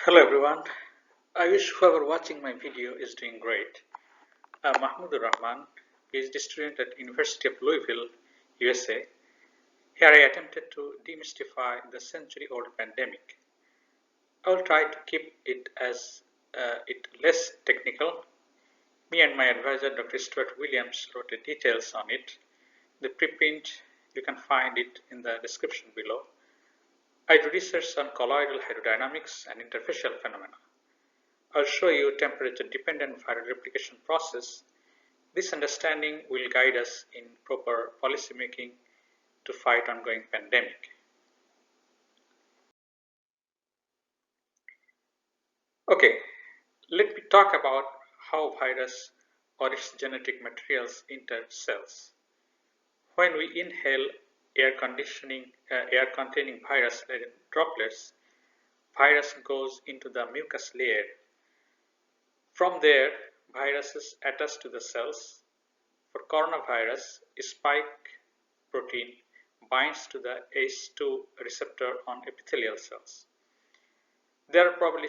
Hello everyone. I wish whoever watching my video is doing great. I'm Mahmoud Rahman, PhD student at University of Louisville, USA. Here I attempted to demystify the century-old pandemic. I will try to keep it less technical. Me and my advisor, Dr. Stuart Williams, wrote the details on it. The preprint, you can find it in the description below. I do research on colloidal hydrodynamics and interfacial phenomena. I'll show you temperature-dependent viral replication process. This understanding will guide us in proper policy making to fight ongoing pandemic. Okay, let me talk about how virus or its genetic materials enter cells. When we inhale air-containing virus droplets, virus goes into the mucus layer. From there, viruses attach to the cells. For coronavirus, spike protein binds to the ACE2 receptor on epithelial cells. There are probably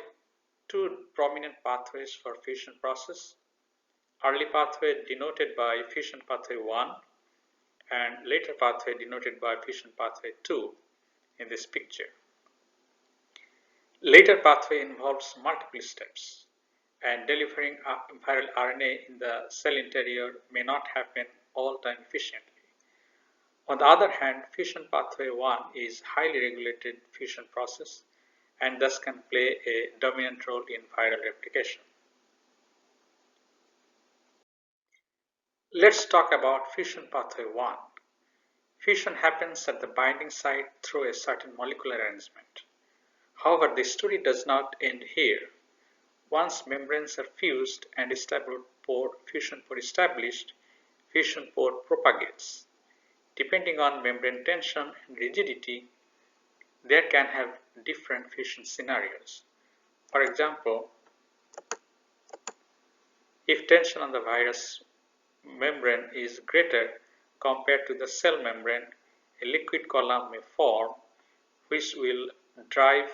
two prominent pathways for fusion process. Early pathway denoted by fusion pathway 1 and later pathway denoted by fusion pathway 2 in this picture. Later pathway involves multiple steps, and delivering viral RNA in the cell interior may not happen all time efficiently. On the other hand, fusion pathway 1 is highly regulated fusion process and thus can play a dominant role in viral replication. Let's talk about fusion pathway 1. Fusion happens at the binding site through a certain molecular arrangement. However, the story does not end here. Once membranes are fused and fusion pore established, fusion pore propagates. Depending on membrane tension and rigidity, there can have different fusion scenarios. For example, if tension on the virus membrane is greater compared to the cell membrane, a liquid column may form which will drive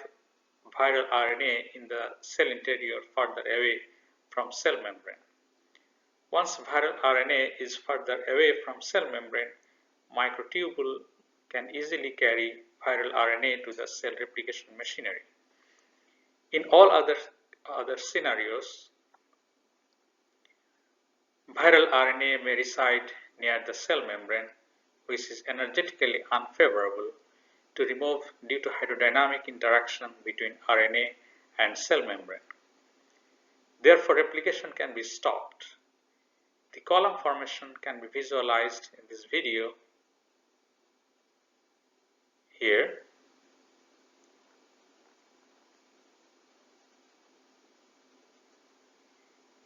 viral RNA in the cell interior further away from cell membrane. Once viral RNA is further away from cell membrane, microtubule can easily carry viral RNA to the cell replication machinery. In all other scenarios, viral RNA may reside near the cell membrane, which is energetically unfavorable to remove due to hydrodynamic interaction between RNA and cell membrane. Therefore, replication can be stopped. The column formation can be visualized in this video here.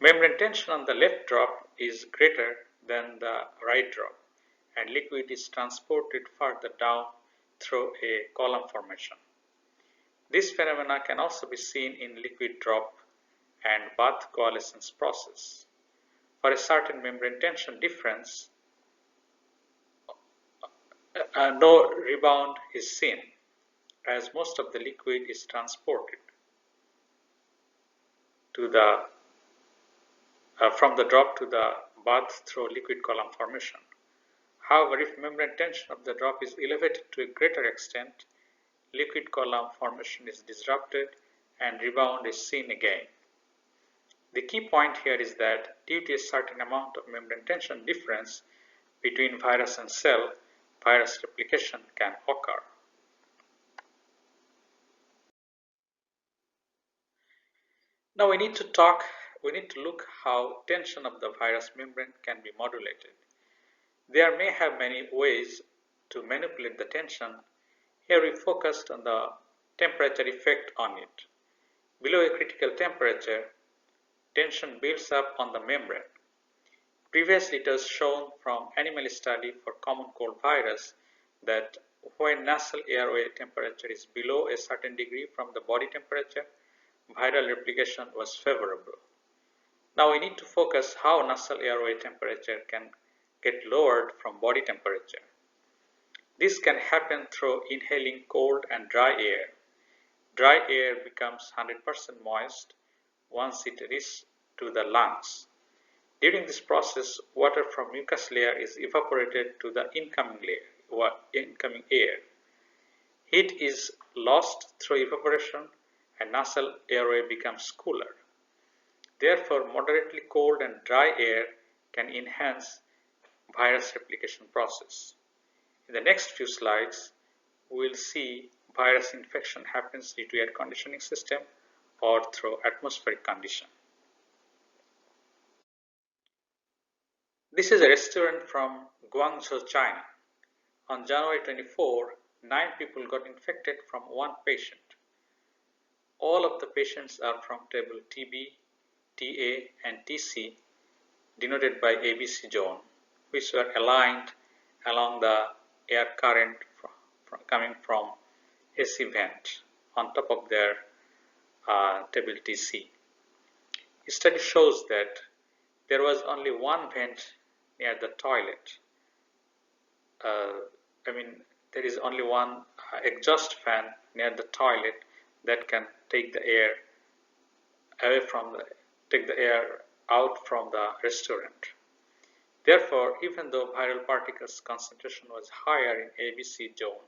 Membrane tension on the left drop is greater than the right drop, and liquid is transported further down through a column formation. This phenomena can also be seen in liquid drop and bath coalescence process. For a certain membrane tension difference, no rebound is seen, as most of the liquid is transported to from the drop to the bath through liquid column formation. However, if membrane tension of the drop is elevated to a greater extent, liquid column formation is disrupted and rebound is seen again. The key point here is that due to a certain amount of membrane tension difference between virus and cell, virus replication can occur. Now we need to look how tension of the virus membrane can be modulated. There may have many ways to manipulate the tension. Here we focused on the temperature effect on it. Below a critical temperature, tension builds up on the membrane. Previously, it was shown from animal study for common cold virus that when nasal airway temperature is below a certain degree from the body temperature, viral replication was favorable. Now we need to focus how nasal airway temperature can get lowered from body temperature. This can happen through inhaling cold and dry air. Dry air becomes 100% moist once it reaches to the lungs. During this process, water from mucus layer is evaporated to the incoming air. Heat is lost through evaporation and nasal airway becomes cooler. Therefore, moderately cold and dry air can enhance virus replication process. In the next few slides, we will see virus infection happens due to air conditioning system or through atmospheric condition. This is a restaurant from Guangzhou, China. On January 24, 9 people got infected from one patient. All of the patients are from table TB, TA, and TC, denoted by ABC zone, which were aligned along the air current coming from AC vent on top of their table TC. The study shows that there was only one vent near the toilet. There is only one exhaust fan near the toilet that can take the air out from the restaurant. Therefore, even though viral particles concentration was higher in ABC zone,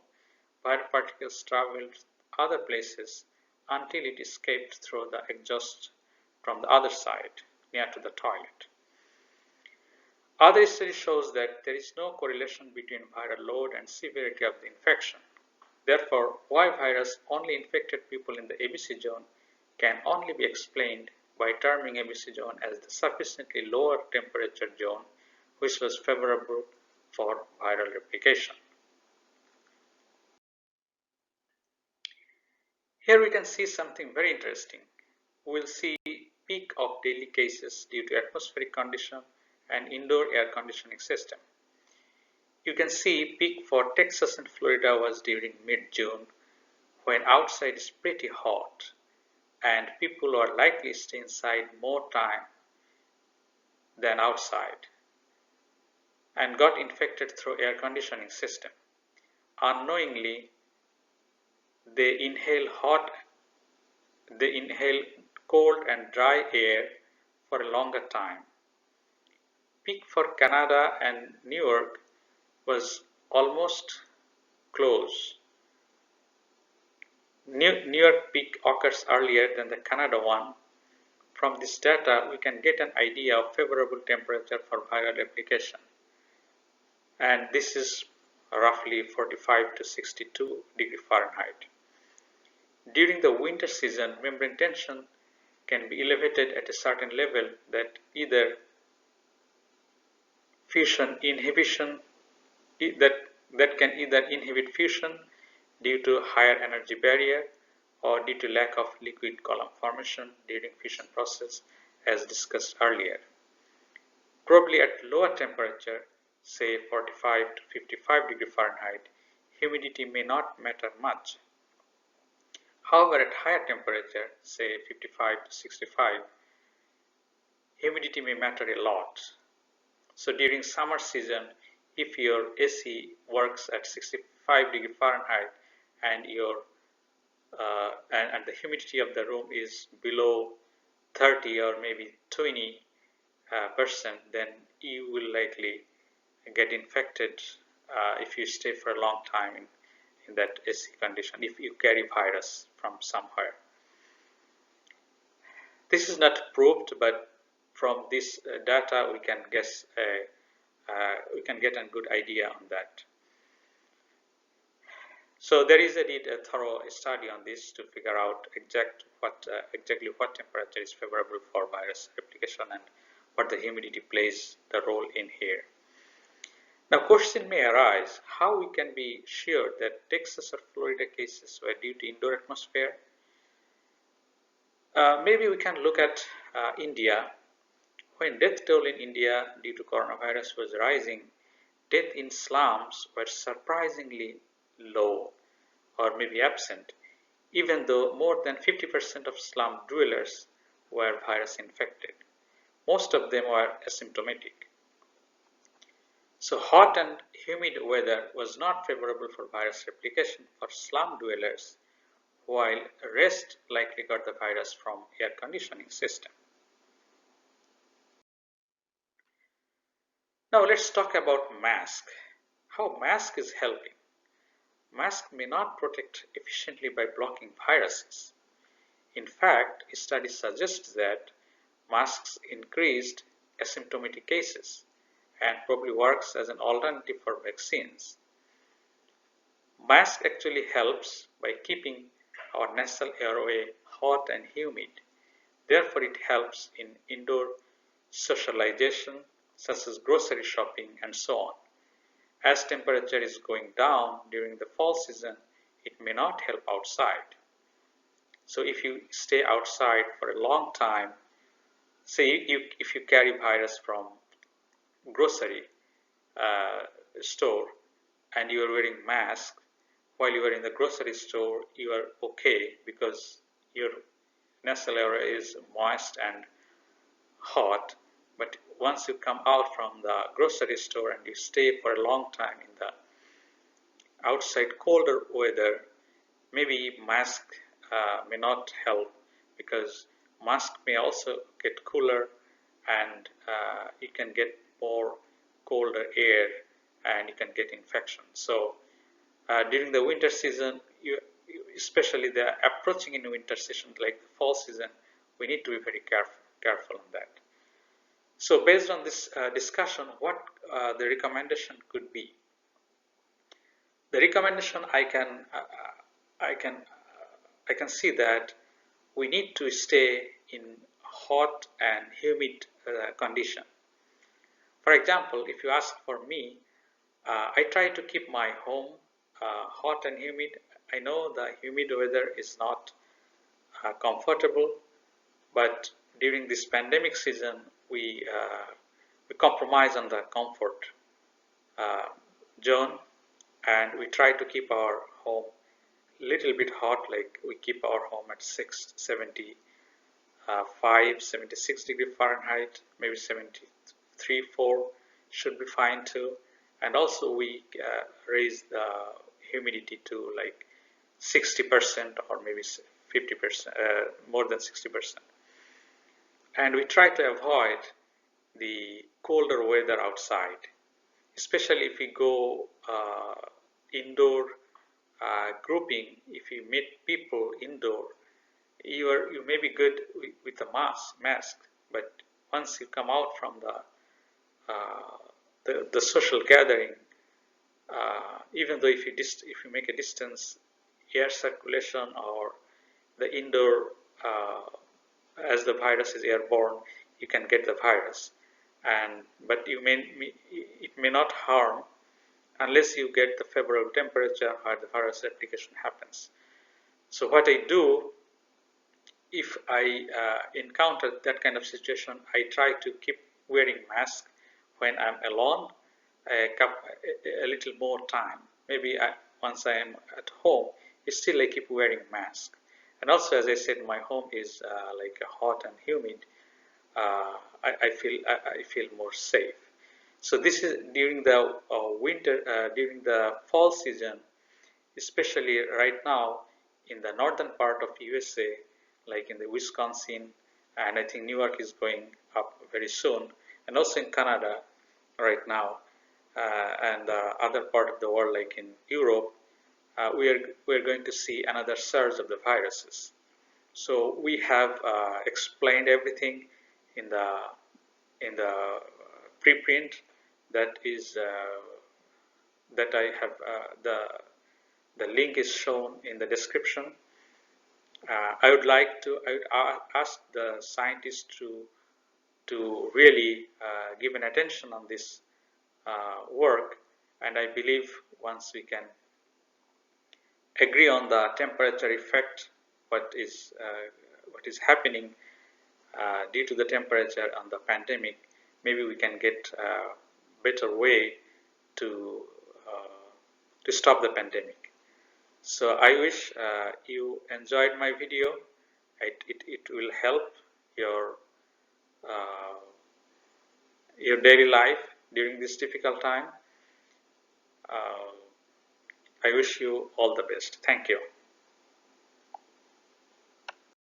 viral particles traveled other places until it escaped through the exhaust from the other side, near to the toilet. Other study shows that there is no correlation between viral load and severity of the infection. Therefore, why virus only infected people in the ABC zone can only be explained by terming ABC zone as the sufficiently lower temperature zone, which was favorable for viral replication. Here we can see something very interesting. We will see peak of daily cases due to atmospheric condition and indoor air conditioning system. You can see peak for Texas and Florida was during mid-June, when outside is pretty hot and people are likely to stay inside more time than outside and got infected through air conditioning system. Unknowingly, they inhale cold and dry air for a longer time. Peak for Canada and New York was almost close. New York peak occurs earlier than the Canada one. From this data, we can get an idea of favorable temperature for viral replication. And this is roughly 45 to 62 degree Fahrenheit. During the winter season, membrane tension can be elevated at a certain level that either can either inhibit fusion due to higher energy barrier or due to lack of liquid column formation during fusion process, as discussed earlier. Probably at lower temperature, say 45 to 55 degree Fahrenheit, humidity may not matter much. However, at higher temperature, say 55 to 65, humidity may matter a lot. So during summer season, if your AC works at 65 degree Fahrenheit and and the humidity of the room is below 30 or maybe 20%, then you will likely get infected if you stay for a long time in that AC condition, if you carry virus from somewhere. This is not proved, but from this data we can guess we can get a good idea on that. So there is a thorough study on this to figure out exactly what temperature is favorable for virus replication and what the humidity plays the role in here. Now, question may arise how we can be sure that Texas or Florida cases were due to indoor atmosphere. Maybe we can look at India. When death toll in India due to coronavirus was rising, death in slums were surprisingly low or maybe absent, even though more than 50% of slum dwellers were virus infected. Most of them were asymptomatic. So hot and humid weather was not favorable for virus replication for slum dwellers, while rest likely got the virus from air conditioning system. Now let's talk about mask. How mask is helping. Mask may not protect efficiently by blocking viruses. In fact, studies suggest that masks increased asymptomatic cases and probably works as an alternative for vaccines. Mask actually helps by keeping our nasal airway hot and humid. Therefore, it helps in indoor socialization such as grocery shopping and so on. As temperature is going down during the fall season, it may not help outside. So if you stay outside for a long time, say if you carry virus from grocery store and you are wearing mask while you are in the grocery store, you are okay because your nasal area is moist and hot. But once you come out from the grocery store and you stay for a long time in the outside colder weather, maybe mask may not help because mask may also get cooler and you can get more colder air and you can get infection. So during the winter season, especially the approaching in winter season like the fall season, we need to be very careful on that. So based on this discussion, what the recommendation could be? The recommendation I can see that we need to stay in hot and humid condition. For example, if you ask for me, I try to keep my home hot and humid. I know the humid weather is not comfortable, but during this pandemic season, we compromise on the comfort zone, and we try to keep our home little bit hot, like we keep our home at 76 degree Fahrenheit, maybe 73, 4 should be fine too. And also we raise the humidity to like 60% or maybe 50%, more than 60%. And we try to avoid the colder weather outside, especially if we go indoor grouping. If you meet people indoor, you may be good with a mask, but once you come out from the social gathering, even though if you make a distance, air circulation or the indoor, as the virus is airborne, you can get the virus, but it may not harm unless you get the favorable temperature where the virus replication happens. So what I do, if I encounter that kind of situation, I try to keep wearing mask when I'm alone a little more time. Maybe once I am at home, still I keep wearing mask. And also, as I said, my home is like hot and humid. I feel more safe. So this is during the during the fall season, especially right now in the northern part of USA, like in the Wisconsin, and I think New York is going up very soon, and also in Canada right now, and the other part of the world like in Europe, we're going to see another surge of the viruses. So we have explained everything in the preprint that is that I have the link is shown in the description. I would ask the scientists to really give an attention on this work, and I believe once we can agree on the temperature effect, what is happening due to the temperature on the pandemic, maybe we can get a better way to stop the pandemic. So I wish you enjoyed my video. It will help your daily life during this difficult time. I wish you all the best. Thank you.